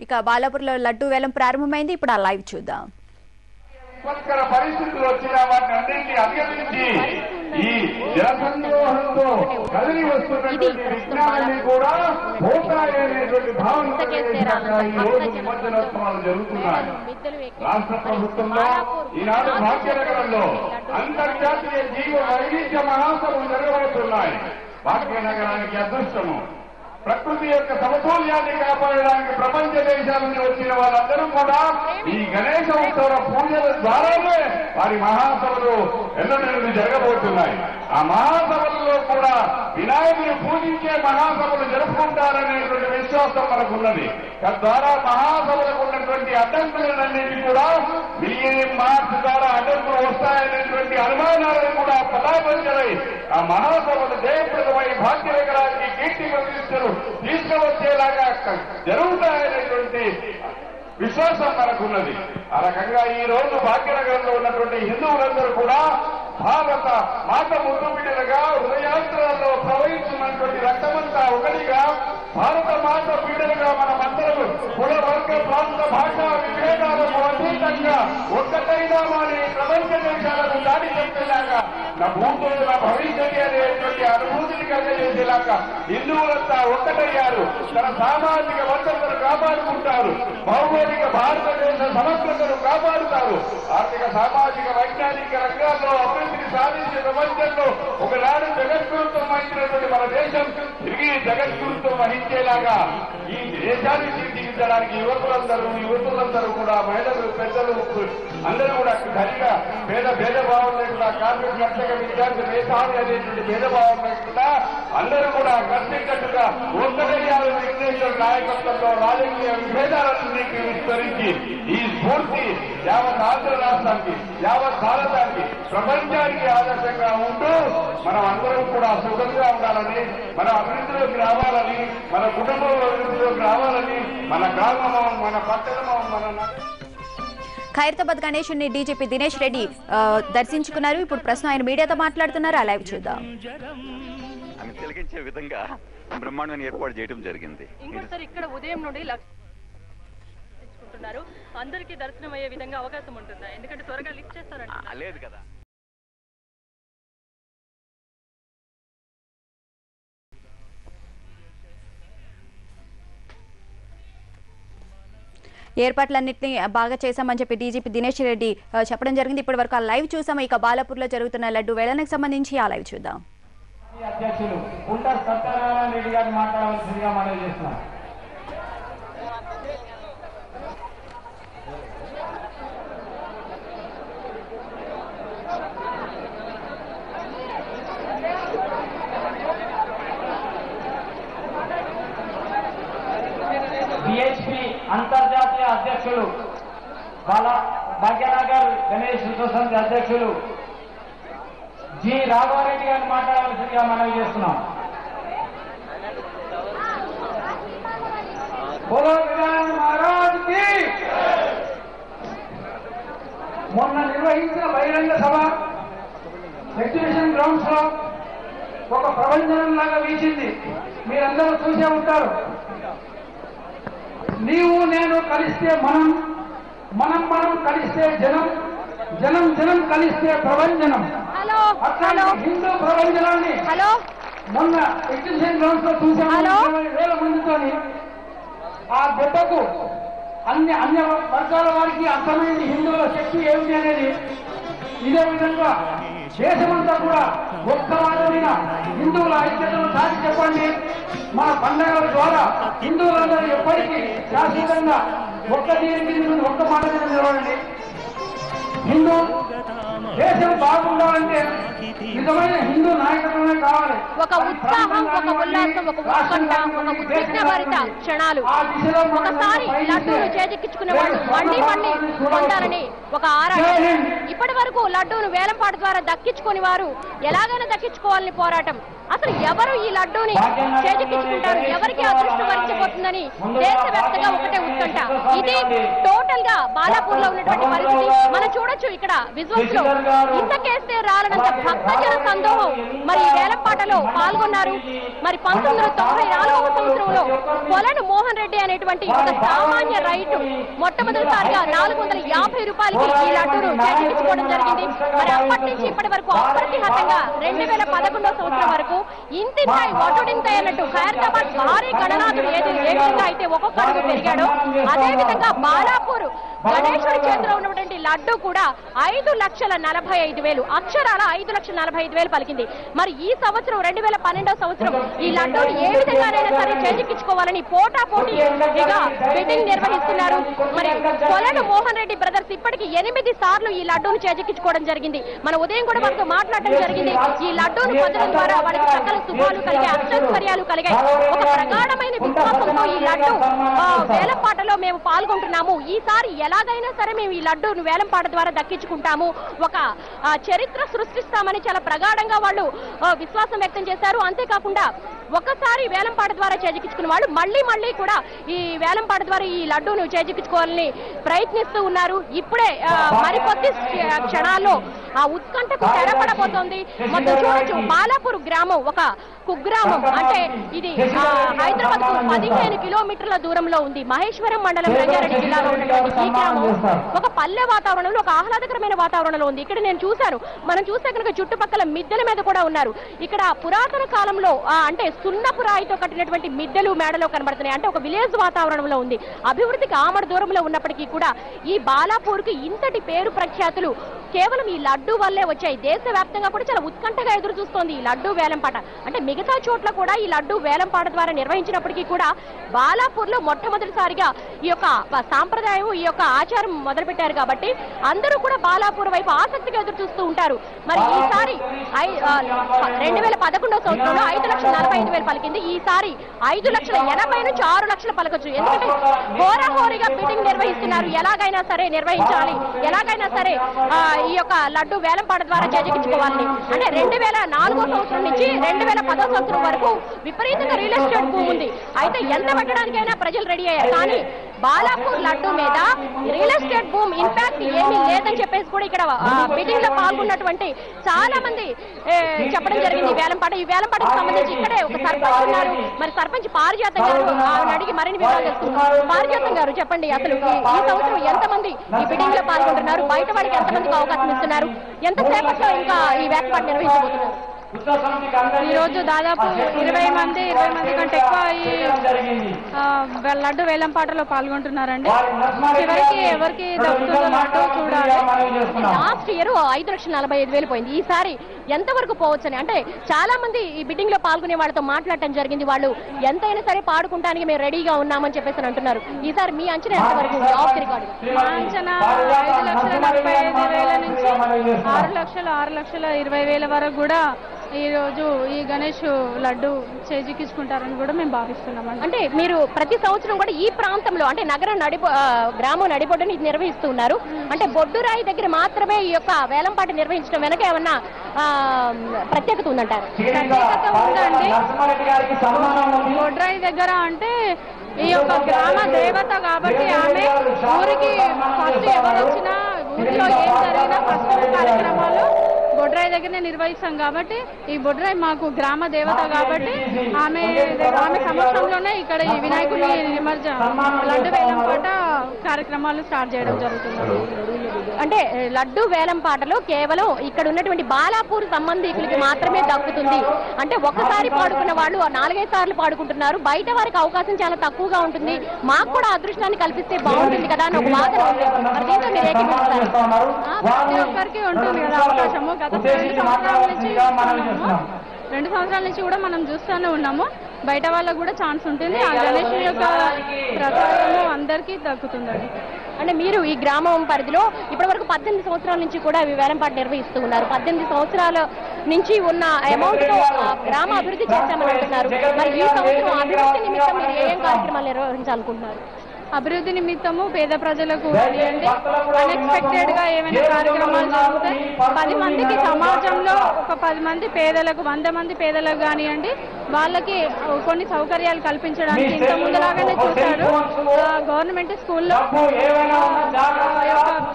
ఇక బాలాపూర్లో లడ్డు వేలం ప్రారంభమైంది. ఇప్పుడు ఆ లైవ్ చూద్దాం. పరిస్థితులు వచ్చిన వాటిని అన్నింటినీ అధిగమించి ఈ జనసందోహంతో కదిలి వస్తున్నటువంటి విజ్ఞానాన్ని కూడా పోతాయనేటువంటి భావనతో ఈ రోజు నిమజ్జనోత్సవాలు జరుగుతున్నాయి. రాష్ట్ర ప్రభుత్వంలో ఈనాడు భాగ్యనగరంలో అంతర్జాతీయ జీవ వైవిధ్య మహాసభలు జరగబోతున్నాయి. భాగ్యనగరానికి అదృష్టము ప్రకృతి యొక్క సమతౌల్యాన్ని కాపాడడానికి ప్రపంచ దేశాల నుంచి వచ్చిన వాళ్ళందరూ కూడా ఈ గణేశ ఉత్సవ పూజల ద్వారానే వారి మహాసభలు ఎన్నడెన్నడూ జరగబోతున్నాయి. ఆ మహాసభలలో కూడా వినాయకుని పూజించే మహాసభలు జరుపుకుంటారనేటువంటి విశ్వాసం మనకున్నది. తద్వారా మహాసభలకు ఉన్నటువంటి అడ్డంకులన్నింటినీ కూడా మిలియన్ మార్చ్ ద్వారా అడ్డంకులు వస్తాయనేటువంటి అనుమానాలను కూడా పటాపంచలై ఆ మహాసభలు జయప్రదమై భాగ్యనగరానికి కీర్తి ప్రతిష్టలు తీసుకువచ్చేలాగా జరుగుతాయనేటువంటి విశ్వాసం మనకున్నది. ఆ రకంగా ఈ రోజు భాగ్యనగరంలో ఉన్నటువంటి హిందువులందరూ కూడా భారత మాత ముద్దు బిడ్డలుగా హృదయాంతరాల్లో ప్రవహిస్తున్నటువంటి రక్తమంతా ఒకటిగా భారత మాత బిడ్డలుగా మనమందరూ కుల వర్గ ప్రాంత భాషా విభేదాలకు అతీతంగా ఒక్కటైనా వారి ప్రపంచ దేశాలను దాడి చెప్పేలాగా నా భూతో నా భవిష్యత్తు అనేటువంటి అనుభూతిని కలిగజేసేలాగా హిందువులంతా ఒక్కటయ్యారు. తన సామాజిక భద్రతను కాపాడుకుంటారు, భౌగోళిక భారతదేశ సమగ్రతను కాపాడుతారు, ఆర్థిక సామాజిక వైజ్ఞానిక రంగాల్లో అభివృద్ధిని సాధించే ప్రపంచంలో ఒకనాడు జగద్గురుత్వం వహించినటువంటి మన దేశం తిరిగి జగద్గురుత్వం వహించేలాగా ఈ దేశాన్ని తీర్చిదిద్దడానికి యువతులందరూ కూడా మహిళలు పెద్దలు అందరూ కూడా సరిగా భేదభావం లేకుండా కార్మిక నర్తక విద్యార్థి మేధావి అనేటువంటి భేదభావం లేకుండా అందరూ కూడా కష్టకట్టుగా ఒక్కటయ్యారు. విఘ్నేశ్వర నాయకత్వంలో రాజకీయ విభేదాలన్నింటినీ విస్మరించి ఈ స్ఫూర్తి యావత్ ఆంధ్ర రాష్ట్రానికి యావత్ భారతానికి ప్రపంచానికి ఆదర్శంగా ఉంటూ మనం అందరం కూడా సుఖంగా ఉండాలని, మన అభివృద్ధిలోకి రావాలని, మన కుటుంబం అభివృద్ధిలోకి రావాలని, మన గ్రామము మన పట్టణము మన ఖైరతాబాద్ గణేశుని డీజీపీ దినేష్ రెడ్డి దర్శించుకున్నారు. ఇప్పుడు ప్రస్తుతం ఆయన మీడియాతో మాట్లాడుతున్నారు. ఆ లైవ్ చూద్దాం. ఆమె తిలకించే విధంగా బ్రహ్మాండమైన ఏర్పాటు చేయడం జరిగింది. ఇంకోసారి ఇక్కడ ఉదయం నుండి తెచ్చుకుంటున్నారు. అందరికీ దర్శనం అయ్యే విధంగా అవకాశం ఉంటుందా? ఎందుకంటే త్వరగా లిఫ్ట్ చేస్తారంట. లేదు కదా. ఏర్పాట్లన్నింటినీ బాగా చేశామని చెప్పి డీజీపీ దినేష్ రెడ్డి చెప్పడం జరిగింది. ఇప్పటి వరకు ఆ లైవ్ చూసాము. ఇక బాలాపూర్లో జరుగుతున్న లడ్డు వేలానికి సంబంధించి ఆ లైవ్ చూద్దాం. అధ్యక్షులు కుంట సత్యనారాయణ రెడ్డి గారిని మాట్లాడవలసిందిగా మనవి చేస్తున్నాం. బిహెచ్పి అంతర్జాతీయ అధ్యక్షులు భాగ్యనగర్ గణేష్ సొసైటీ అధ్యక్షులు జి రాఘవరెడ్డి గారిని మాట్లాడవలసిందిగా మనవి చేస్తున్నాం. బోలో గణానాథ్ మహారాజ్ కి. మొన్న నిర్వహించిన బహిరంగ సభ ఎగ్జిబిషన్ గ్రౌండ్స్ లో ఒక ప్రపంచం లాగా వీచింది. మీరందరూ చూసే ఉంటారు. నీవు నేను కలిస్తే మనం కలిస్తే జనం కలిస్తే ప్రభంజనం. అట్లాంటి హిందూ ప్రభంజనాన్ని మొన్న ఎగ్జిబిషన్ గ్రౌండ్స్ లో చూసాము. 20,000 మందితోని ఆ దెబ్బకు అన్ని వర్గాల వారికి అర్థమైంది హిందువుల శక్తి ఏమిటి అనేది. ఇదే విధంగా దేశమంతా కూడా ఒక్క వారమైన హిందువుల ఐక్యతను చాటి చెప్పండి. మన పండుగల ద్వారా హిందువులందరూ ఎప్పటికీ శాశ్వతంగా ఒక్క దీనికి ఒక్క మాట మీద నిలబడండి. హిందూ దేశం బాగుండాలంటే నిజమైన హిందూ నాయకత్వమే కావాలి. ఒక ఉత్సాహం, ఒక ఉల్లాసం, ఒక ఉత్కంఠ, ఒక ఉద్విగ్నభరిత క్షణాలు. ఒకసారి లడ్డూను చేజిక్కించుకునే వాళ్ళు మళ్లీ పొందాలని ఒక ఆరాటం. ఇప్పటి వరకు లడ్డూను వేలంపాట ద్వారా దక్కించుకుని వారు ఎలాగైనా దక్కించుకోవాలని పోరాటం. అసలు ఎవరు ఈ లడ్డూని చేజిక్కించుకుంటారు, ఎవరికి అదృష్టం వరించబోతుందని దేశవ్యాప్తంగా ఒకటే ఉత్కంఠ. ఇది టోటల్ గా బాలాపూర్ లో ఉన్నటువంటి పరిస్థితి మనం చూడొచ్చు. ఇక్కడ విజువల్స్ లో ఇంతకేస్తే రాలనంత భక్తజన సందోహం మరి ఈ వేలంపాటలో పాల్గొన్నారు. మరి 1994వ సంవత్సరంలో కొలను మోహన్ రెడ్డి అనేటువంటి ఒక సామాన్య రైతు మొట్టమొదటిసారిగా 450 రూపాయలకి ఈ లడ్డూను చేజిక్కించుకోవడం జరిగింది. మరి అప్పటి నుంచి ఇప్పటి వరకు అప్రతిహతంగా 2011వ సంవత్సరం వరకు ఇంతింతాయి ఒటుడింతాయి అన్నట్టు ఖైరతాబాద్ భారీ గణనాథుడు ఏ విధంగా అయితే ఒక్కొక్క అడుగు పెరిగాడో అదే విధంగా బాలాపూర్ గణేశుడి చేతిలో ఉన్నటువంటి లడ్డు కూడా 5,45,000 అక్షరాల 5,45,000 పలికింది. మరి ఈ సంవత్సరం 2012వ సంవత్సరం ఈ లడ్డూని ఏ విధంగానైనా సరే చేజిక్కించుకోవాలని పోటాపోటీగా బిడ్డింగ్ నిర్వహిస్తున్నారు. మరి కొలను మోహన్ రెడ్డి బ్రదర్స్ ఇప్పటికి 8 సార్లు ఈ లడ్డూను చేజిక్కించుకోవడం జరిగింది. మన ఉదయం కూడా వారితో మాట్లాడటం జరిగింది. ఈ లడ్డూను పొందడం ద్వారా వాళ్ళకి సకల శుభాలు కలిగాయి, అష్టైశ్వర్యాలు కలిగాయి. ఒక ప్రగాఢమైన విశ్వాసంతో ఈ లడ్డు వేలంపాటలో మేము పాల్గొంటున్నాము. ఈసారి ఎలాగైనా సరే మేము ఈ లడ్డూను వేలంపాట ద్వారా దక్కించుకుంటాము, ఒక చరిత్ర సృష్టిస్తామని చాలా ప్రగాఢంగా వాళ్ళు విశ్వాసం వ్యక్తం చేశారు. అంతేకాకుండా ఒకసారి వేలంపాట ద్వారా చేజిక్కించుకున్న వాళ్ళు మళ్ళీ కూడా ఈ వేలంపాట ద్వారా ఈ లడ్డూను చేజిక్కించుకోవాలని ప్రయత్నిస్తూ ఉన్నారు. ఇప్పుడే మరికొద్ది క్షణాల్లో ఆ ఉత్కంఠకు తెరపడబోతోంది. మొత్తం చూడొచ్చు బాలాపూర్ గ్రామం ఒక కుగ్రామం. అంటే ఇది హైదరాబాద్ కు 15 కిలోమీటర్ల దూరంలో ఉంది. మహేశ్వరం మండలం రంగారెడ్డి జిల్లాలో ఉన్నటువంటి ఈ గ్రామం ఒక పల్లె వాతావరణంలో, ఒక ఆహ్లాదకరమైన వాతావరణంలో ఉంది. ఇక్కడ నేను చూశాను, మనం చూస్తే కనుక చుట్టుపక్కల మిద్దెల మీద కూడా ఉన్నారు. ఇక్కడ పురాతన కాలంలో అంటే సున్నపు రాయితో కట్టినటువంటి మిద్దెలు మేడలో కనబడుతున్నాయి. అంటే ఒక విలేజ్ వాతావరణంలో ఉంది. అభివృద్ధికి ఆమడ దూరంలో ఉన్నప్పటికీ కూడా ఈ బాలాపూర్ కి ఇంతటి పేరు ప్రఖ్యాతులు కేవలం ఈ లడ్డు వల్లే వచ్చాయి. దేశవ్యాప్తంగా కూడా చాలా ఉత్కంఠగా ఎదురు చూస్తోంది ఈ లడ్డు వేలంపాట. అంటే మిగతా చోట్ల కూడా ఈ లడ్డు వేలంపాట ద్వారా నిర్వహించినప్పటికీ కూడా బాలాపూర్ లో మొట్టమొదటిసారిగా ఈ యొక్క సాంప్రదాయం, ఈ యొక్క ఆచారం మొదలుపెట్టారు కాబట్టి అందరూ కూడా బాలాపూర్ వైపు ఆసక్తిగా ఎదురు చూస్తూ ఉంటారు. మరి ఈసారి 2011వ సంవత్సరంలో 5,45,000 పలికింది. ఈసారి 5,80,000 నుంచి 6 లక్షలు పలకొచ్చు. ఎందుకంటే హోరాహోరీగా బిడ్డింగ్ నిర్వహిస్తున్నారు. ఎలాగైనా సరే నిర్వహించాలి, ఎలాగైనా సరే ఈ యొక్క లడ్డు వేలంపాట ద్వారా చేజిక్కించుకోవాలని. అంటే 2004వ సంవత్సరం నుంచి 2010వ సంవత్సరం వరకు విపరీతంగా రియల్ ఎస్టేట్ భూమి ఉంది. అయితే ఎంత పెట్టడానికైనా ప్రజలు రెడీ అయ్యారు. కానీ బాలాపూర్ లడ్డు మీద రియల్ ఎస్టేట్ భూమి ఇంపాక్ట్ ఏమీ లేదని చెప్పేసి కూడా ఇక్కడ బిడ్డింగ్ లో పాల్గొన్నటువంటి చాలా మంది చెప్పడం జరిగింది. ఈ వేలంపాటకు సంబంధించి ఇక్కడే ఒక సర్పంచ్ ఉన్నారు. మరి సర్పంచ్ పారిజాతం గారు అడిగి మరిన్ని వివరాలు తెలుసుకున్నారు. పారిజాతం గారు చెప్పండి, అసలు ఈ సంవత్సరం ఎంతమంది ఈ బిడ్డింగ్ లో పాల్గొంటున్నారు, బయట వాళ్ళకి ఎంతమందికి అవకాశం ఇస్తున్నారు, ఎంతసేపట్లో ఇంకా ఈ వేలంపాట నిర్వహించబోతున్నారు? ఈ రోజు దాదాపు 20 మంది కంటే ఎక్కువ ఈ లడ్డు వేలంపాటలో పాల్గొంటున్నారండి. చివరికి ఎవరికి దక్కుతుందో లడ్డు చూడాలి. లాస్ట్ ఇయర్ 5,45,000 పోయింది. ఈసారి ఎంతవరకు పోవచ్చని అంటే చాలా మంది ఈ బిడ్డింగ్ లో పాల్గొనే వాళ్ళతో మాట్లాడటం జరిగింది. వాళ్ళు ఎంతైనా సరే పాడుకుంటానికి మేము రెడీగా ఉన్నామని చెప్పేసి అంటున్నారు. ఈసారి మీ అంచనా ఎంతవరకు? ఆఫ్ ది రికార్డ్ మా అంచనా 5,45,000 నుంచి 6,20,000 వరకు కూడా ఈ రోజు ఈ గణేష్ లడ్డు చేజిక్కించుకుంటారని కూడా మేము భావిస్తున్నామండి. అంటే మీరు ప్రతి సంవత్సరం కూడా ఈ ప్రాంతంలో అంటే గ్రామం నడిబొడ్డుని నిర్వహిస్తున్నారు. అంటే బొడ్డురాయి దగ్గర మాత్రమే ఈ యొక్క వేలంపాట నిర్వహించడం వెనక ఏమన్నా ప్రత్యేకత ఉందంటారు? ప్రత్యేకత ఉందండి. బొడ్డురాయి దగ్గర అంటే ఈ యొక్క గ్రామ దేవత కాబట్టి ఆమె ఊరికి ఫస్ట్ ఎవరు వచ్చినా ఊరిలో ఏం జరిగినా ఫస్ట్ కార్యక్రమాలు బొడ్రాయి దగ్గరనే నిర్వహిస్తాం కాబట్టి ఈ బొడ్రాయి మాకు గ్రామ దేవత కాబట్టి ఆమె సమక్షంలోనే ఇక్కడ ఈ వినాయకుడి లడ్డు వేలంపాట కార్యక్రమాలు స్టార్ట్ చేయడం జరుగుతుంది. అంటే లడ్డు వేలంపాటలో కేవలం ఇక్కడ ఉన్నటువంటి బాలాపూర్ సంబంధికులకి మాత్రమే దక్కుతుంది. అంటే ఒక్కసారి పాడుకున్న వాళ్ళు 4-5 సార్లు పాడుకుంటున్నారు. బయట వారికి అవకాశం చాలా తక్కువగా ఉంటుంది. మాకు కూడా అదృష్టాన్ని కల్పిస్తే బాగుంటుంది కదా అని ఒక వాదన ఉంది. మరి దీంతో మీరు ఏకీభవిస్తారు? ప్రతి ఒక్కరికి ఉంటుంది కదా అవకాశము. గత 2 సంవత్సరాల నుంచి కూడా మనం చూస్తూనే ఉన్నాము. బయట వాళ్ళకు కూడా ఛాన్స్ ఉంటుంది. ఆ గణేష్ యొక్క ప్రసాదము అందరికీ దక్కుతుందండి. అంటే మీరు ఈ గ్రామం పరిధిలో ఇప్పటి వరకు 18 సంవత్సరాల నుంచి కూడా వేలంపాట నిర్వహిస్తూ ఉన్నారు. 18 సంవత్సరాల నుంచి ఉన్న అమౌంట్ తో గ్రామ అభివృద్ధి చేస్తామని అంటున్నారు. మరి ఈ సంవత్సరం అభివృద్ధి నిమిత్తం మీరు ఏం కార్యక్రమాలు నిర్వహించాలనుకుంటున్నారు? అభివృద్ధి నిమిత్తము పేద ప్రజలకు అన్ఎక్స్పెక్టెడ్ గా ఏమైనా కార్యక్రమాలు జరిగితే 10 మందికి సమాజంలో ఒక 10 మంది పేదలకు 100 మంది పేదలకు కానివ్వండి వాళ్ళకి కొన్ని సౌకర్యాలు కల్పించడానికి ఇంత ముందులాగానే చూశారు. గవర్నమెంట్ స్కూల్లో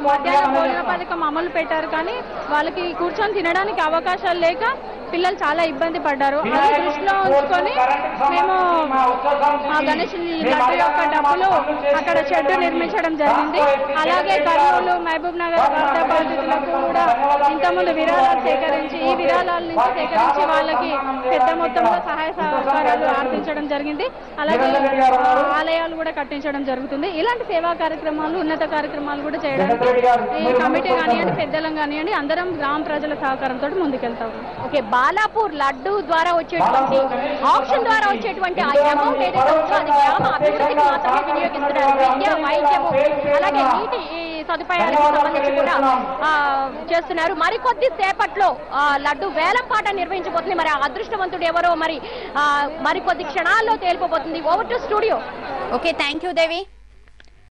మధ్యాహ్న భోజన పథకం అమలు పెట్టారు, కానీ వాళ్ళకి కూర్చొని తినడానికి అవకాశాలు లేక పిల్లలు చాలా ఇబ్బంది పడ్డారు. అది దృష్టిలో ఉంచుకొని మేము ఆ గణేష్ లడ్డు యొక్క డబ్బులు అక్కడ షెడ్ నిర్మించడం జరిగింది. అలాగే కర్నూలు, మహబూబ్ నగర్ వరద బాధితులకు కూడా ఇంతకుముందు విరాళాలు సేకరించి, ఈ విరాళాల నుంచి సేకరించి వాళ్ళకి పెద్ద మొత్తంలో సహాయ సహకారాలు ఆర్పించడం జరిగింది. అలాగే ఆలయాలు కూడా కట్టించడం జరుగుతుంది. ఇలాంటి సేవా కార్యక్రమాలు, ఉన్నత కార్యక్రమాలు కూడా చేయడానికి ఈ కమిటీ కానివ్వండి, పెద్దలం కానివ్వండి, అందరం గ్రామ ప్రజల సహకారంతో ముందుకెళ్తాము. ఓకే, బాలాపూర్ లడ్డు ద్వారా వచ్చేటువంటి ఆప్షన్ ద్వారా వచ్చేటువంటి ఆ అమౌంట్ ఏదైతే ఉందో అది గ్రామ అభివృద్ధికి మాత్రమే వినియోగిస్తున్నారు. విద్య, వైద్యము, అలాగే నీటి సదుపాయాలకు సంబంధించి కూడా చేస్తున్నారు. మరికొద్ది సేపట్లో లడ్డు వేలం పాట నిర్వహించబోతుంది. మరి అదృష్టవంతుడు ఎవరో మరికొద్ది క్షణాల్లో తేలిపోబోతుంది. Over to studio. Okay, thank you Devi.